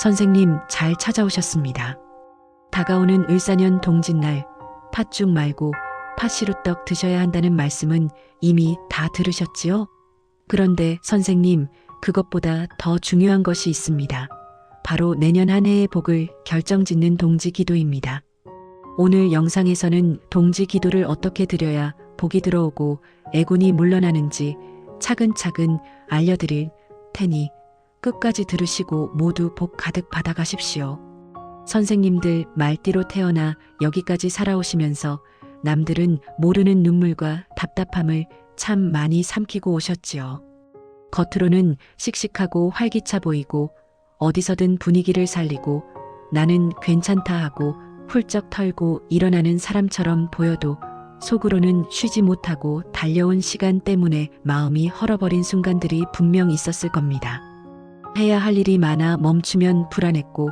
선생님 잘 찾아오셨습니다. 다가오는 을사년 동짓날 팥죽 말고 팥시루떡 드셔야 한다는 말씀은 이미 다 들으셨지요? 그런데 선생님, 그것보다 더 중요한 것이 있습니다. 바로 내년 한 해의 복을 결정짓는 동지기도입니다. 오늘 영상에서는 동지기도를 어떻게 드려야 복이 들어오고 애군이 물러나는지 차근차근 알려드릴 테니 끝까지 들으시고 모두 복 가득 받아가십시오. 선생님들 말띠로 태어나 여기까지 살아오시면서 남들은 모르는 눈물과 답답함을 참 많이 삼키고 오셨지요. 겉으로는 씩씩하고 활기차 보이고 어디서든 분위기를 살리고 나는 괜찮다 하고 훌쩍 털고 일어나는 사람처럼 보여도 속으로는 쉬지 못하고 달려온 시간 때문에 마음이 헐어버린 순간들이 분명 있었을 겁니다. 해야 할 일이 많아 멈추면 불안했고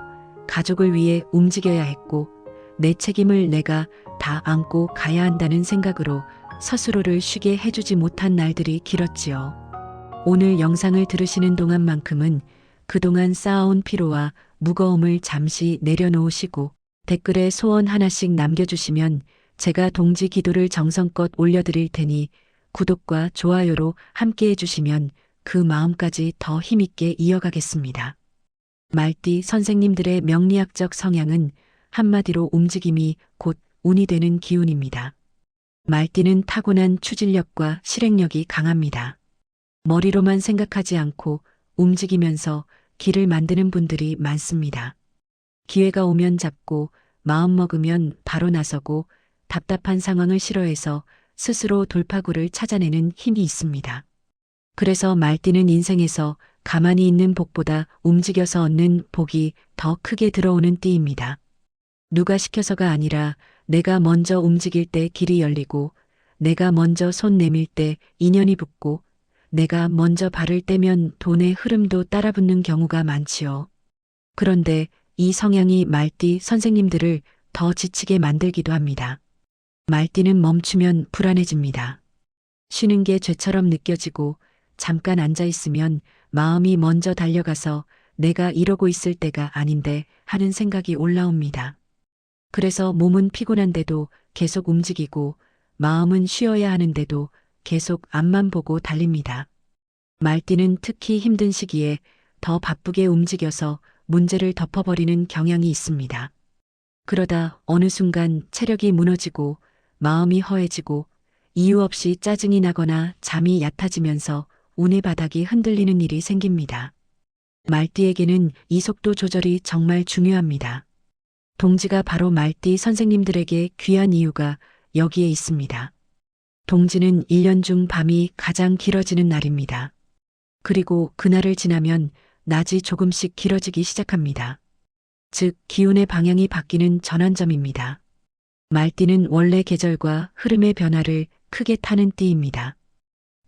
가족을 위해 움직여야 했고 내 책임을 내가 다 안고 가야 한다는 생각으로 스스로를 쉬게 해주지 못한 날들이 길었지요. 오늘 영상을 들으시는 동안만큼은 그동안 쌓아온 피로와 무거움을 잠시 내려놓으시고 댓글에 소원 하나씩 남겨주시면 제가 동지 기도를 정성껏 올려드릴 테니 구독과 좋아요로 함께 해주시면 그 마음까지 더 힘있게 이어가겠습니다. 말띠 선생님들의 명리학적 성향은 한마디로 움직임이 곧 운이 되는 기운입니다. 말띠는 타고난 추진력과 실행력이 강합니다. 머리로만 생각하지 않고 움직이면서 길을 만드는 분들이 많습니다. 기회가 오면 잡고 마음 먹으면 바로 나서고 답답한 상황을 싫어해서 스스로 돌파구를 찾아내는 힘이 있습니다. 그래서 말띠는 인생에서 가만히 있는 복보다 움직여서 얻는 복이 더 크게 들어오는 띠입니다. 누가 시켜서가 아니라 내가 먼저 움직일 때 길이 열리고 내가 먼저 손 내밀 때 인연이 붙고 내가 먼저 발을 떼면 돈의 흐름도 따라붙는 경우가 많지요. 그런데 이 성향이 말띠 선생님들을 더 지치게 만들기도 합니다. 말띠는 멈추면 불안해집니다. 쉬는 게 죄처럼 느껴지고 잠깐 앉아 있으면 마음이 먼저 달려가서 내가 이러고 있을 때가 아닌데 하는 생각이 올라옵니다. 그래서 몸은 피곤한데도 계속 움직이고 마음은 쉬어야 하는데도 계속 앞만 보고 달립니다. 말띠는 특히 힘든 시기에 더 바쁘게 움직여서 문제를 덮어버리는 경향이 있습니다. 그러다 어느 순간 체력이 무너지고 마음이 허해지고 이유 없이 짜증이 나거나 잠이 얕아지면서 운의 바닥이 흔들리는 일이 생깁니다. 말띠에게는 이 속도 조절이 정말 중요합니다. 동지가 바로 말띠 선생님들에게 귀한 이유가 여기에 있습니다. 동지는 1년 중 밤이 가장 길어지는 날입니다. 그리고 그날을 지나면 낮이 조금씩 길어지기 시작합니다. 즉, 기운의 방향이 바뀌는 전환점입니다. 말띠는 원래 계절과 흐름의 변화를 크게 타는 띠입니다.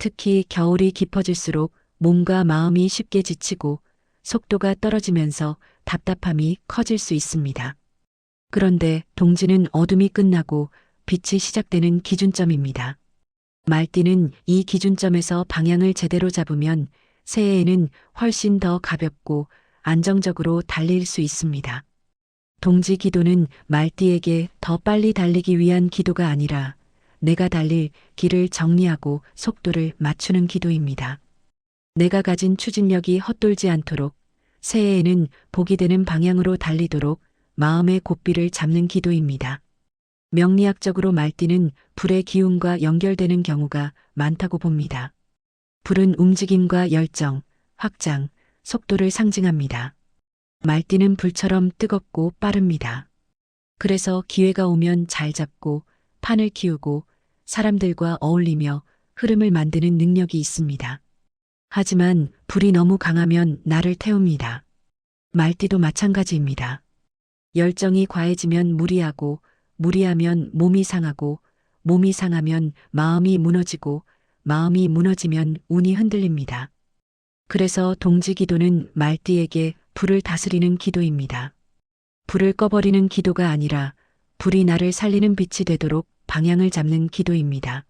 특히 겨울이 깊어질수록 몸과 마음이 쉽게 지치고 속도가 떨어지면서 답답함이 커질 수 있습니다. 그런데 동지는 어둠이 끝나고 빛이 시작되는 기준점입니다. 말띠는 이 기준점에서 방향을 제대로 잡으면 새해에는 훨씬 더 가볍고 안정적으로 달릴 수 있습니다. 동지 기도는 말띠에게 더 빨리 달리기 위한 기도가 아니라 내가 달릴 길을 정리하고 속도를 맞추는 기도입니다. 내가 가진 추진력이 헛돌지 않도록 새해에는 복이 되는 방향으로 달리도록 마음의 고삐를 잡는 기도입니다. 명리학적으로 말띠는 불의 기운과 연결되는 경우가 많다고 봅니다. 불은 움직임과 열정, 확장, 속도를 상징합니다. 말띠는 불처럼 뜨겁고 빠릅니다. 그래서 기회가 오면 잘 잡고 판을 키우고 사람들과 어울리며 흐름을 만드는 능력이 있습니다. 하지만 불이 너무 강하면 나를 태웁니다. 말띠도 마찬가지입니다. 열정이 과해지면 무리하고 무리하면 몸이 상하고 몸이 상하면 마음이 무너지고 마음이 무너지면 운이 흔들립니다. 그래서 동지 기도는 말띠에게 불을 다스리는 기도입니다. 불을 꺼버리는 기도가 아니라 불이 나를 살리는 빛이 되도록 방향을 잡는 기도입니다.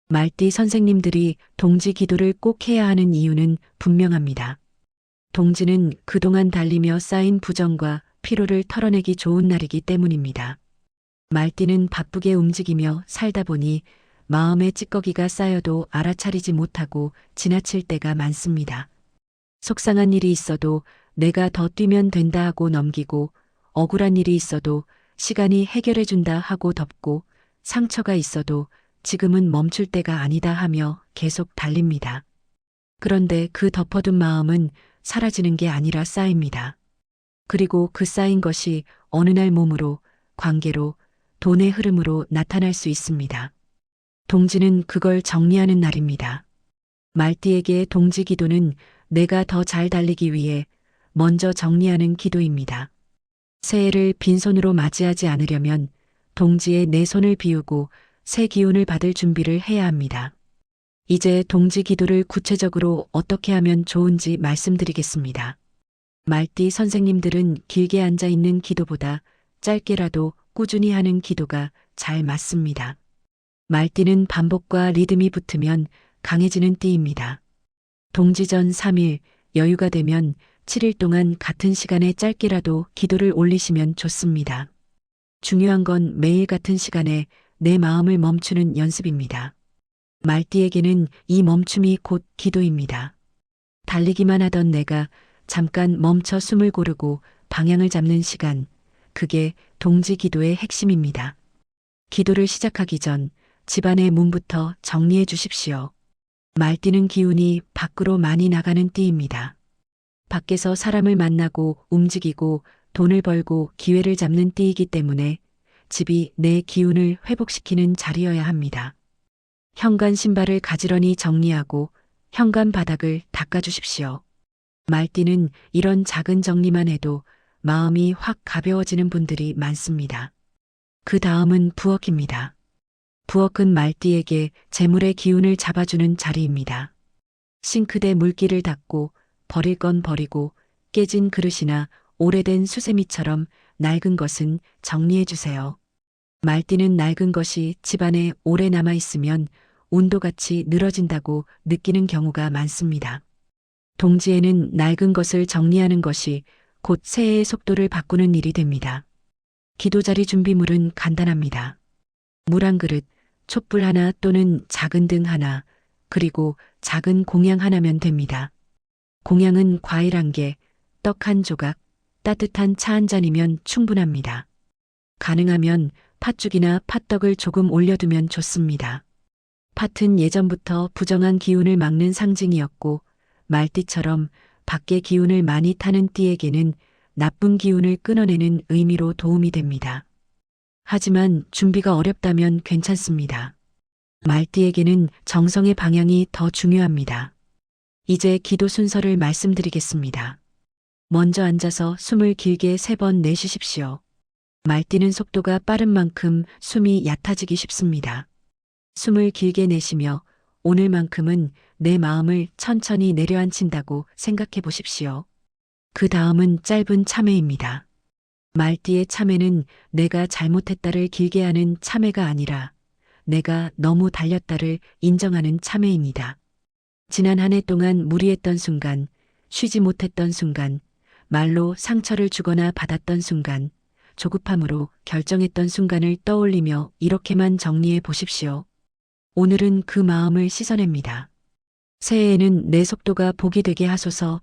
말띠 선생님들이 동지 기도를 꼭 해야 하는 이유는 분명합니다. 동지는 그동안 달리며 쌓인 부정과 피로를 털어내기 좋은 날이기 때문입니다. 말띠는 바쁘게 움직이며 살다 보니 마음에 찌꺼기가 쌓여도 알아차리지 못하고 지나칠 때가 많습니다. 속상한 일이 있어도 내가 더 뛰면 된다 하고 넘기고, 억울한 일이 있어도 시간이 해결해준다 하고 덮고, 상처가 있어도 지금은 멈출 때가 아니다 하며 계속 달립니다. 그런데 그 덮어둔 마음은 사라지는 게 아니라 쌓입니다. 그리고 그 쌓인 것이 어느 날 몸으로, 관계로, 돈의 흐름으로 나타날 수 있습니다. 동지는 그걸 정리하는 날입니다. 말띠에게 동지 기도는 내가 더 잘 달리기 위해 먼저 정리하는 기도입니다. 새해를 빈손으로 맞이하지 않으려면 동지의 내 손을 비우고 새 기운을 받을 준비를 해야 합니다. 이제 동지 기도를 구체적으로 어떻게 하면 좋은지 말씀드리겠습니다. 말띠 선생님들은 길게 앉아 있는 기도보다 짧게라도 꾸준히 하는 기도가 잘 맞습니다. 말띠는 반복과 리듬이 붙으면 강해지는 띠입니다. 동지전 3일, 여유가 되면 7일 동안 같은 시간에 짧게라도 기도를 올리시면 좋습니다. 중요한 건 매일 같은 시간에 내 마음을 멈추는 연습입니다. 말띠에게는 이 멈춤이 곧 기도입니다. 달리기만 하던 내가 잠깐 멈춰 숨을 고르고 방향을 잡는 시간, 그게 동지 기도의 핵심입니다. 기도를 시작하기 전 집안의 문부터 정리해 주십시오. 말띠는 기운이 밖으로 많이 나가는 띠입니다. 밖에서 사람을 만나고 움직이고 돈을 벌고 기회를 잡는 띠이기 때문에 집이 내 기운을 회복시키는 자리여야 합니다. 현관 신발을 가지런히 정리하고 현관 바닥을 닦아주십시오. 말띠는 이런 작은 정리만 해도 마음이 확 가벼워지는 분들이 많습니다. 그 다음은 부엌입니다. 부엌은 말띠에게 재물의 기운을 잡아주는 자리입니다. 싱크대 물기를 닦고 버릴 건 버리고 깨진 그릇이나 오래된 수세미처럼 낡은 것은 정리해 주세요. 말띠는 낡은 것이 집안에 오래 남아있으면 운도같이 늘어진다고 느끼는 경우가 많습니다. 동지에는 낡은 것을 정리하는 것이 곧 새해의 속도를 바꾸는 일이 됩니다. 기도자리 준비물은 간단합니다. 물 한 그릇, 촛불 하나 또는 작은 등 하나, 그리고 작은 공양 하나면 됩니다. 공양은 과일 한 개, 떡 한 조각, 따뜻한 차 한 잔이면 충분합니다. 가능하면 팥죽이나 팥떡을 조금 올려두면 좋습니다. 팥은 예전부터 부정한 기운을 막는 상징이었고, 말띠처럼 밖의 기운을 많이 타는 띠에게는 나쁜 기운을 끊어내는 의미로 도움이 됩니다. 하지만 준비가 어렵다면 괜찮습니다. 말띠에게는 정성의 방향이 더 중요합니다. 이제 기도 순서를 말씀드리겠습니다. 먼저 앉아서 숨을 길게 3번 내쉬십시오. 말띠는 속도가 빠른 만큼 숨이 얕아지기 쉽습니다. 숨을 길게 내쉬며 오늘만큼은 내 마음을 천천히 내려앉힌다고 생각해 보십시오. 그 다음은 짧은 참회입니다. 말띠의 참회는 내가 잘못했다를 길게 하는 참회가 아니라 내가 너무 달렸다를 인정하는 참회입니다. 지난 한 해 동안 무리했던 순간, 쉬지 못했던 순간, 말로 상처를 주거나 받았던 순간, 조급함으로 결정했던 순간을 떠올리며 이렇게만 정리해 보십시오. 오늘은 그 마음을 씻어냅니다. 새해에는 내 속도가 복이 되게 하소서.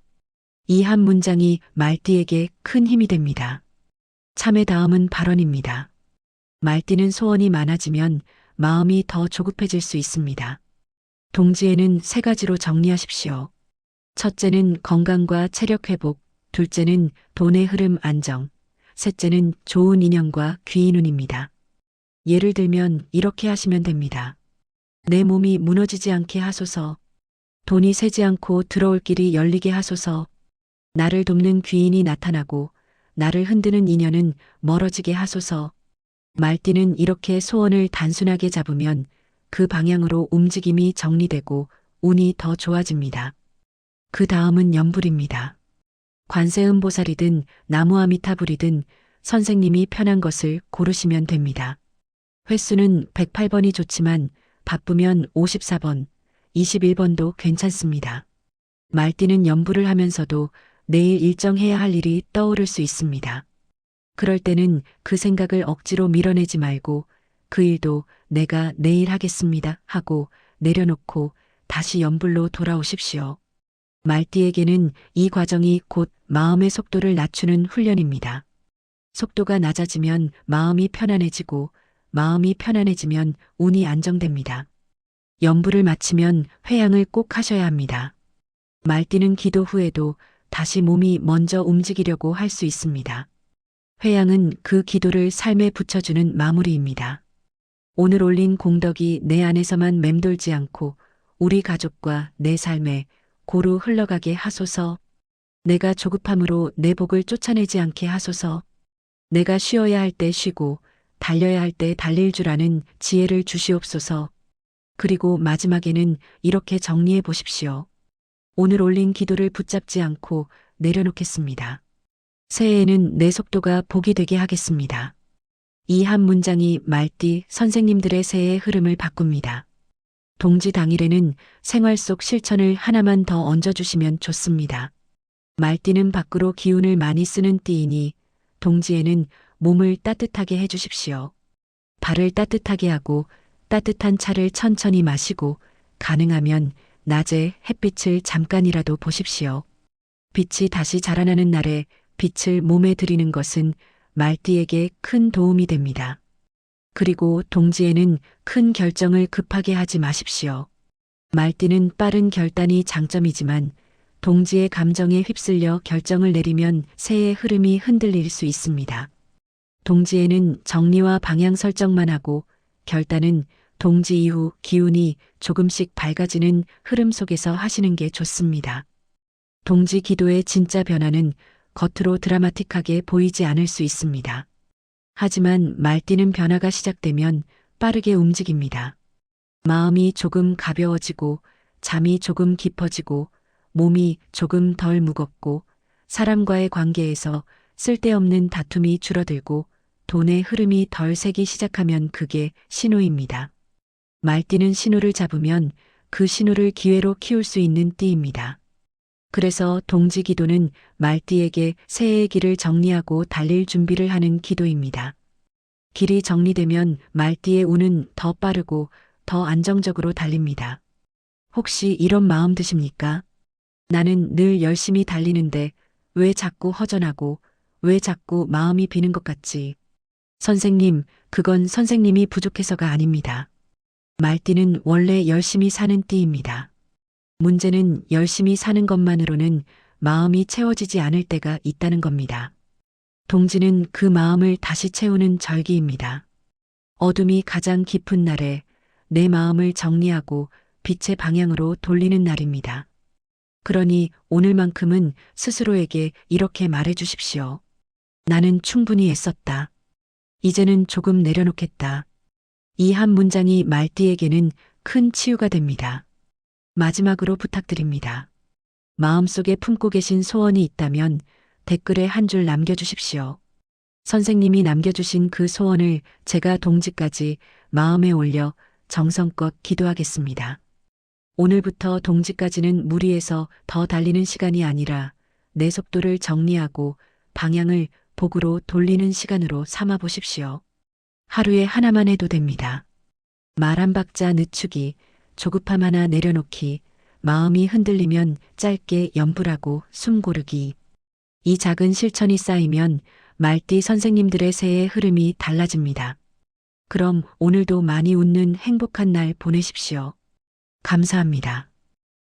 이 한 문장이 말띠에게 큰 힘이 됩니다. 참회 다음은 발언입니다. 말띠는 소원이 많아지면 마음이 더 조급해질 수 있습니다. 동지에는 3가지로 정리하십시오. 첫째는 건강과 체력 회복, 둘째는 돈의 흐름 안정, 셋째는 좋은 인연과 귀인운입니다. 예를 들면 이렇게 하시면 됩니다. 내 몸이 무너지지 않게 하소서. 돈이 새지 않고 들어올 길이 열리게 하소서. 나를 돕는 귀인이 나타나고 나를 흔드는 인연은 멀어지게 하소서. 말띠는 이렇게 소원을 단순하게 잡으면 그 방향으로 움직임이 정리되고 운이 더 좋아집니다. 그 다음은 염불입니다. 관세음보살이든 나무아미타불이든 선생님이 편한 것을 고르시면 됩니다. 횟수는 108번이 좋지만 바쁘면 54번, 21번도 괜찮습니다. 말띠는 염불을 하면서도 내일 일정해야 할 일이 떠오를 수 있습니다. 그럴 때는 그 생각을 억지로 밀어내지 말고 그 일도 내가 내일 하겠습니다 하고 내려놓고 다시 연불로 돌아오십시오. 말띠에게는 이 과정이 곧 마음의 속도를 낮추는 훈련입니다. 속도가 낮아지면 마음이 편안해지고 마음이 편안해지면 운이 안정됩니다. 연불을 마치면 회양을 꼭 하셔야 합니다. 말띠는 기도 후에도 다시 몸이 먼저 움직이려고 할 수 있습니다. 회양은 그 기도를 삶에 붙여주는 마무리입니다. 오늘 올린 공덕이 내 안에서만 맴돌지 않고 우리 가족과 내 삶에 고루 흘러가게 하소서. 내가 조급함으로 내 복을 쫓아내지 않게 하소서. 내가 쉬어야 할 때 쉬고 달려야 할 때 달릴 줄 아는 지혜를 주시옵소서. 그리고 마지막에는 이렇게 정리해 보십시오. 오늘 올린 기도를 붙잡지 않고 내려놓겠습니다. 새해에는 내 속도가 복이 되게 하겠습니다. 이 한 문장이 말띠 선생님들의 새해의 흐름을 바꿉니다. 동지 당일에는 생활 속 실천을 하나만 더 얹어주시면 좋습니다. 말띠는 밖으로 기운을 많이 쓰는 띠이니 동지에는 몸을 따뜻하게 해주십시오. 발을 따뜻하게 하고 따뜻한 차를 천천히 마시고 가능하면 낮에 햇빛을 잠깐이라도 보십시오. 빛이 다시 자라나는 날에 빛을 몸에 들이는 것은 말띠에게 큰 도움이 됩니다. 그리고 동지에는 큰 결정을 급하게 하지 마십시오. 말띠는 빠른 결단이 장점이지만 동지의 감정에 휩쓸려 결정을 내리면 새의 흐름이 흔들릴 수 있습니다. 동지에는 정리와 방향 설정만 하고 결단은 동지 이후 기운이 조금씩 밝아지는 흐름 속에서 하시는 게 좋습니다. 동지 기도의 진짜 변화는 겉으로 드라마틱하게 보이지 않을 수 있습니다. 하지만 말띠는 변화가 시작되면 빠르게 움직입니다. 마음이 조금 가벼워지고 잠이 조금 깊어지고 몸이 조금 덜 무겁고 사람과의 관계에서 쓸데없는 다툼이 줄어들고 돈의 흐름이 덜 새기 시작하면 그게 신호입니다. 말띠는 신호를 잡으면 그 신호를 기회로 키울 수 있는 띠입니다. 그래서 동지 기도는 말띠에게 새해의 길을 정리하고 달릴 준비를 하는 기도입니다. 길이 정리되면 말띠의 운은 더 빠르고 더 안정적으로 달립니다. 혹시 이런 마음 드십니까? 나는 늘 열심히 달리는데 왜 자꾸 허전하고 왜 자꾸 마음이 비는 것 같지? 선생님, 그건 선생님이 부족해서가 아닙니다. 말띠는 원래 열심히 사는 띠입니다. 문제는 열심히 사는 것만으로는 마음이 채워지지 않을 때가 있다는 겁니다. 동지는 그 마음을 다시 채우는 절기입니다. 어둠이 가장 깊은 날에 내 마음을 정리하고 빛의 방향으로 돌리는 날입니다. 그러니 오늘만큼은 스스로에게 이렇게 말해 주십시오. 나는 충분히 애썼다. 이제는 조금 내려놓겠다. 이 한 문장이 말띠에게는 큰 치유가 됩니다. 마지막으로 부탁드립니다. 마음속에 품고 계신 소원이 있다면 댓글에 한 줄 남겨주십시오. 선생님이 남겨주신 그 소원을 제가 동지까지 마음에 올려 정성껏 기도하겠습니다. 오늘부터 동지까지는 무리해서 더 달리는 시간이 아니라 내 속도를 정리하고 방향을 복으로 돌리는 시간으로 삼아 보십시오. 하루에 하나만 해도 됩니다. 말 한 박자 늦추기, 조급함 하나 내려놓기, 마음이 흔들리면 짧게 연불하고 숨 고르기. 이 작은 실천이 쌓이면 말띠 선생님들의 새해의 흐름이 달라집니다. 그럼 오늘도 많이 웃는 행복한 날 보내십시오. 감사합니다.